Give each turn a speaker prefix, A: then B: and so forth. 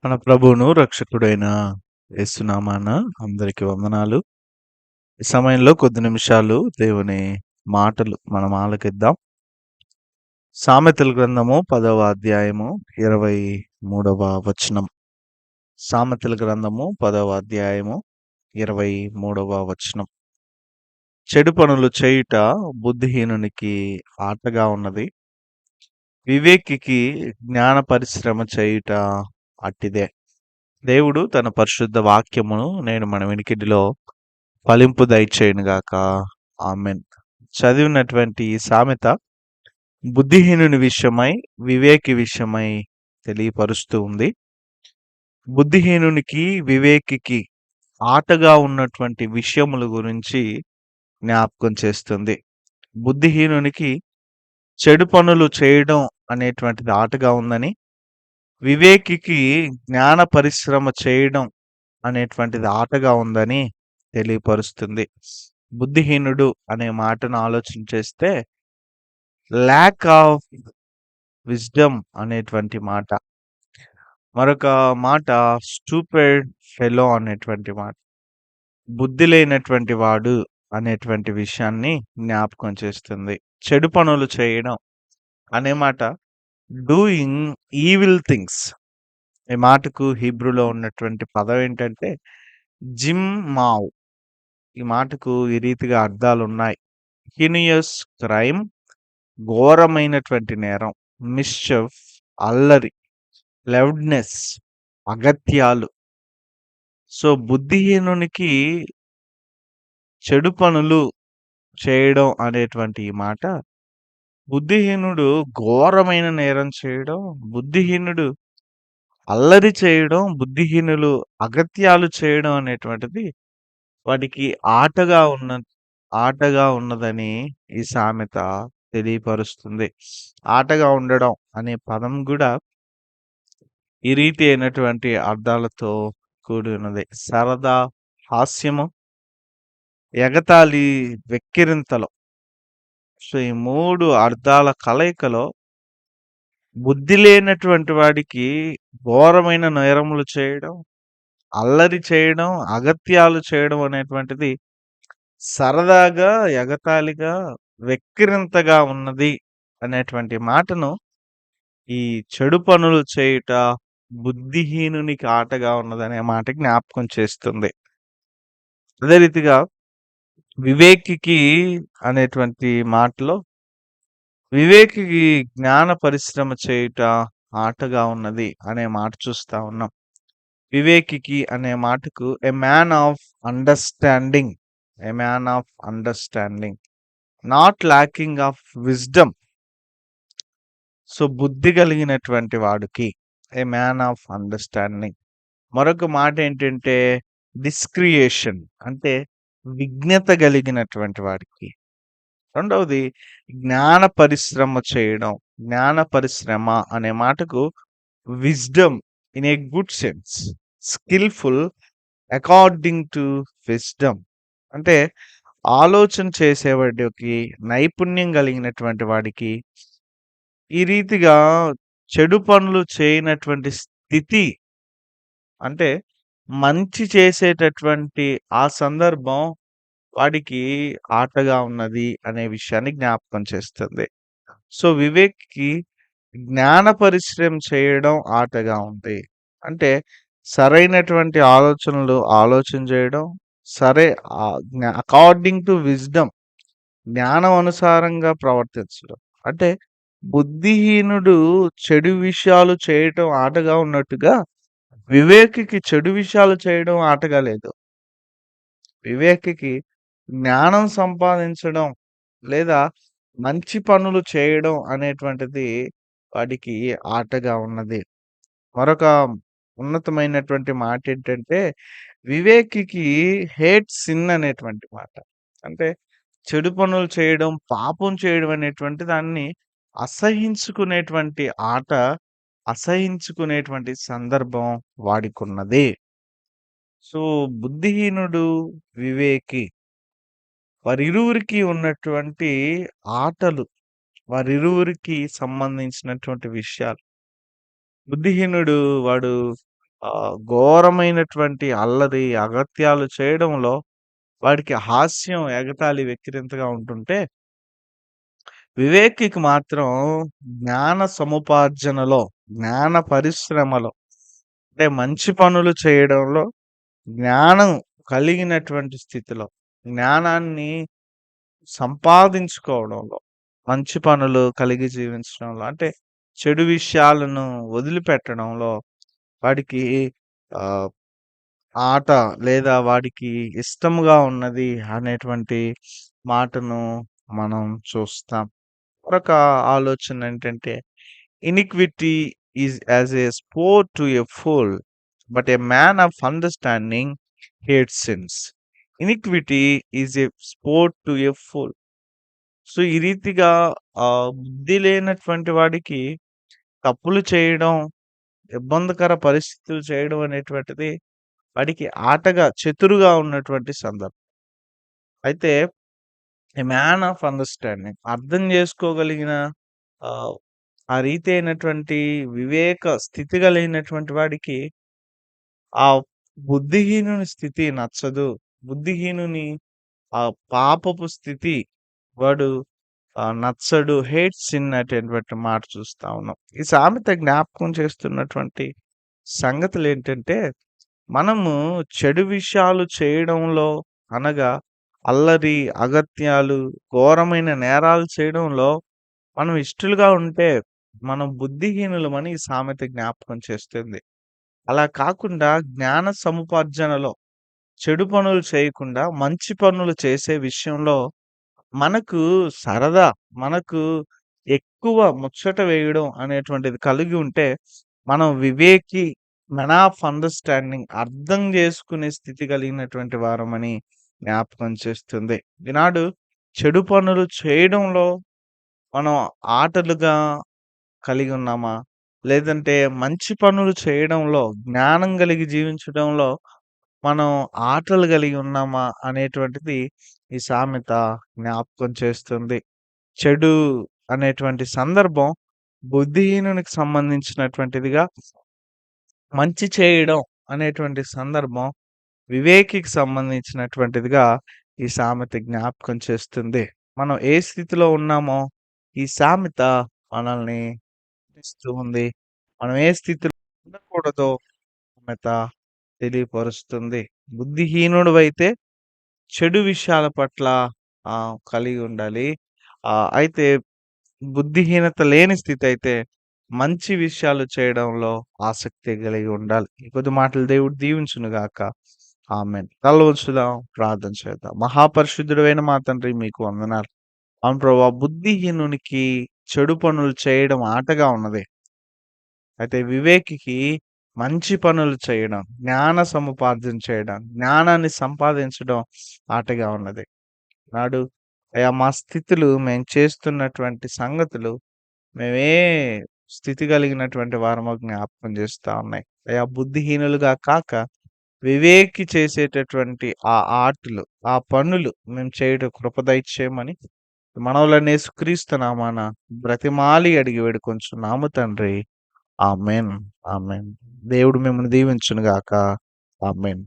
A: మన ప్రభువును రక్షకుడైన యేసునామాన అందరికి వందనాలు. ఈ సమయంలో కొద్ది నిమిషాలు దేవుని మాటలు మనం ఆలకిద్దాం. సామెతల గ్రంథము 10వ అధ్యాయము 23వ వచనం. సామెతల గ్రంథము 10వ అధ్యాయము 23వ వచనం. చెడు పనులు చేయుట బుద్ధిహీనునికి ఆటగా ఉన్నది. వివేకికి జ్ఞాన పరిశ్రమ చేయుట అట్టిదే. దేవుడు తన పరిశుద్ధ వాక్యమును నేను మన వినికిడిలో ఫలింపు దయచేయునుగాక. ఆమెన్. చదివినటువంటి ఈ సామెత బుద్ధిహీనుని విషయమై, వివేకి విషయమై తెలియపరుస్తూ ఉంది. బుద్ధిహీనునికి, వివేకికి ఆటగా ఉన్నటువంటి విషయముల గురించి జ్ఞాపకం చేస్తుంది. బుద్ధిహీనునికి చెడు పనులు చేయడం అనేటువంటిది ఆటగా ఉందని, వివేకికి జ్ఞాన పరిశ్రమ చేయడం అనేటువంటిది ఆటగా ఉందని తెలియపరుస్తుంది. బుద్ధిహీనుడు అనే మాటను ఆలోచన చేస్తే ల్యాక్ ఆఫ్ విజ్డమ్ అనేటువంటి మాట, మరొక మాట స్టూపిడ్ ఫెలో అనేటువంటి మాట, బుద్ధి లేనటువంటి వాడు అనేటువంటి విషయాన్ని జ్ఞాపకం చేస్తుంది. చెడు పనులు చేయడం అనే మాట డూయింగ్ ఈవిల్ థింగ్స్. ఈ మాటకు హీబ్రూలో ఉన్నటువంటి పదం ఏంటంటే జిమ్ మావ్. ఈ మాటకు ఈ రీతిగా అర్థాలు ఉన్నాయి. హినియస్ క్రైమ్, ఘోరమైనటువంటి నేరం. మిస్చఫ్, అల్లరి. లౌడ్నెస్, అగత్యాలు. సో బుద్ధిహీనునికి చెడు పనులు చేయడం అనేటువంటి ఈ మాట, బుద్ధిహీనుడు ఘోరమైన నేరం చేయడం, బుద్ధిహీనుడు అల్లరి చేయడం, బుద్ధిహీనులు అగత్యాలు చేయడం అనేటువంటిది వాటికి ఆటగా ఉన్నదని ఈ సామెత తెలియపరుస్తుంది. ఆటగా ఉండడం అనే పదం కూడా ఈ రీతి అయినటువంటి అర్థాలతో కూడి ఉన్నది. సరదా, హాస్యము, ఎగతాళి, వెక్కిరింతలు. సో ఈ 3 అర్థాల కలయికలో బుద్ధి లేనటువంటి వాడికి ఘోరమైన నేరములు చేయడం, అల్లరి చేయడం, అగత్యాలు చేయడం అనేటువంటిది సరదాగా, ఎగతాళిగా, వెక్కిరింతగా ఉన్నది అనేటువంటి మాటను ఈ చెడు పనులు చేయుట బుద్ధిహీనునికి ఆటగా ఉన్నదనే మాట జ్ఞాపకం చేస్తుంది. అదే రీతిగా వివేకికి అనేటువంటి మాటలో వివేకికి జ్ఞాన పరిశ్రమ చేయుట ఆటగా ఉన్నది అనే మాట చూస్తా ఉన్నాం. వివేకికి అనే మాటకు ఎ man of understanding, a man of understanding, not locking of wisdom. So బుద్ధి కలిగినటువంటి వాడికి ఏ మ్యాన్ ఆఫ్ అండర్స్టాండింగ్. మరొక మాట ఏంటంటే డిస్క్రియేషన్, అంటే విజ్ఞత కలిగినటువంటి వాడికి. రెండవది జ్ఞాన పరిశ్రమ చేయడం. జ్ఞాన పరిశ్రమ అనే మాటకు wisdom in a good sense, skilful according to wisdom. అంటే ఆలోచన చేసేవాడికి, నైపుణ్యం కలిగినటువంటి వాడికి ఈ రీతిగా చెడు పనులు చేయనటువంటి స్థితి, అంటే మంచి చేసేటటువంటి ఆ సందర్భం వాడికి ఆటగా ఉన్నది అనే విషయాన్ని జ్ఞాపకం చేస్తుంది. సో వివేక్‌కి జ్ఞాన పరిశ్రమ చేయడం ఆటగా ఉంది. అంటే సరైనటువంటి ఆలోచనలు ఆలోచన చేయడం, సరే అకార్డింగ్ టు విజ్డమ్, జ్ఞానం అనుసారంగా ప్రవర్తించడం. అంటే బుద్ధిహీనుడు చెడు విషయాలు చేయటం ఆటగా ఉన్నట్టుగా, వివేకికి చెడు విషయాలు చేయడం ఆటగా లేదు. వివేకికి జ్ఞానం సంపాదించడం లేదా మంచి పనులు చేయడం అనేటువంటిది వాడికి ఆటగా ఉన్నది. మరొక ఉన్నతమైనటువంటి మాట ఏంటంటే వివేకికి హేట్ సిన్ అనేటువంటి మాట. అంటే చెడు పనులు చేయడం, పాపం చేయడం అనేటువంటి దాన్ని అసహించుకునేటువంటి ఆట, అసహించుకునేటువంటి సందర్భం వాడికున్నది. సో బుద్ధిహీనుడు, వివేకి వారిరువురికి ఉన్నటువంటి ఆటలు, వారిరువురికి సంబంధించినటువంటి విషయాలు. బుద్ధిహీనుడు వాడు ఘోరమైనటువంటి అల్లరి, అగత్యాలు చేయడంలో వాడికి హాస్యం, ఎగతాళి, వెక్కిరింతగా ఉంటుంటే, వివేకికి మాత్రం జ్ఞాన సముపార్జనలో, జ్ఞాన పరిశ్రమలో అంటే మంచి పనులు చేయడంలో, జ్ఞానం కలిగినటువంటి స్థితిలో, జ్ఞానాన్ని సంపాదించుకోవడంలో, మంచి పనులు కలిగి జీవించడంలో అంటే చెడు విషయాలను వదిలిపెట్టడంలో వాడికి ఆహ్, ఆట లేదా వాడికి ఇష్టముగా ఉన్నది అనేటువంటి మాటను మనం చూస్తాం. మరొక ఆలోచన ఏంటంటే, iniquity is as a sport to a fool, but a man of understanding hates sins. Iniquity is a sport to a fool. So, ఈ రీతిగా బుద్ధి లేనటువంటి వాడికి తప్పులు చేయడం, ఇబ్బందికర పరిస్థితులు చేయడం అనేటువంటిది వాడికి ఆటగా, చతురుగా ఉన్నటువంటి సందర్భం. అయితే ఎ మ్యాన్ ఆఫ్ అండర్‌స్టాండింగ్ అర్థం చేసుకోగలిగిన ఆహ్, ఆ రీతి అయినటువంటి వివేక స్థితి కలిగినటువంటి వాడికి ఆ బుద్ధిహీనుని స్థితి నచ్చదు. బుద్ధిహీనుని పాపపు స్థితి వాడు నచ్చడు. హేట్ సిన్ అనేటువంటి మాట చూస్తా ఉన్నాం. ఈ సామెత జ్ఞాపకం చేస్తున్నటువంటి సంగతులేంటంటే, మనము చెడు విషయాలు చేయడంలో అనగా అల్లరి, అగత్యాలు, ఘోరమైన నేరాలు చేయడంలో మనం ఇష్టలుగా ఉంటే, మనం బుద్ధిహీనులమని ఈ సామెత జ్ఞాపకం చేస్తుంది. అలా కాకుండా జ్ఞాన సముపార్జనలో చెడు పనులు చేయకుండా మంచి పనులు చేసే విషయంలో మనకు సరదా, మనకు ఎక్కువ ముచ్చట వేయడం అనేటువంటిది కలిగి ఉంటే, మనం వివేకి, మెన్ ఆఫ్ అండర్‌స్టాండింగ్ అర్థం చేసుకునే స్థితి కలిగినటువంటి వారమని జ్ఞాపకం చేస్తుంది. ఈనాడు చెడు పనులు చేయడంలో మనం ఆటలుగా కలిగి ఉన్నామా? లేదంటే మంచి పనులు చేయడంలో, జ్ఞానం కలిగి జీవించడంలో మనం ఆటలు కలిగి ఉన్నామా? అనేటువంటిది ఈ సామెత జ్ఞాపకం చేస్తుంది. చెడు అనేటువంటి సందర్భం బుద్ధిహీనునికి సంబంధించినటువంటిదిగా, మంచి చేయడం అనేటువంటి సందర్భం వివేకికి సంబంధించినటువంటిదిగా ఈ సామెత జ్ఞాపకం చేస్తుంది. మనం ఏ స్థితిలో ఉన్నామో ఈ సామెత మనల్ని ఇస్తూ ఉంది. మనం ఏ స్థితిలో ఉండకూడదో సామెత తెలియపరుస్తుంది. బుద్ధిహీనుడివైతే చెడు విషయాల పట్ల కలిగి ఉండాలి. అయితే బుద్ధిహీనత లేని స్థితయితే మంచి విషయాలు చేయడంలో ఆసక్తి కలిగి ఉండాలి. ఈ కొద్ది మాటలు దేవుడు దీవించును గాక. ఆమేన్. తల వంచుదాం, ప్రార్థన చేద్దాం. మహాపరిశుద్ధుడైన మా తండ్రి మీకు వందనాలు. అవును ప్రభువా, బుద్ధిహీనునికి చెడు పనులు చేయడం ఆటగా ఉన్నది. అయితే వివేకికి మంచి పనులు చేయడం, జ్ఞాన సముపార్జన చేయడం, జ్ఞానాన్ని సంపాదించడం ఆటగా ఉన్నది. నాడు అయా మా స్థితులు మేము చేస్తున్నటువంటి సంగతులు మేమే స్థితి కలిగినటువంటి వారమో జ్ఞాపకం చేస్తా ఉన్నాయి. అయా బుద్ధిహీనులుగా కాక వివేకి చేసేటటువంటి ఆ ఆటలు, ఆ పనులు మేము చేయుటకు కృప దయచేయమని మనవులనే యేసుక్రీస్తు నామాన బ్రతిమాలి అడిగి వేడుకొంచున్నాము తండ్రి. ఆమేన్. ఆమేన్. దేవుడు మిమ్మల్ని దీవించును గాక. ఆమేన్.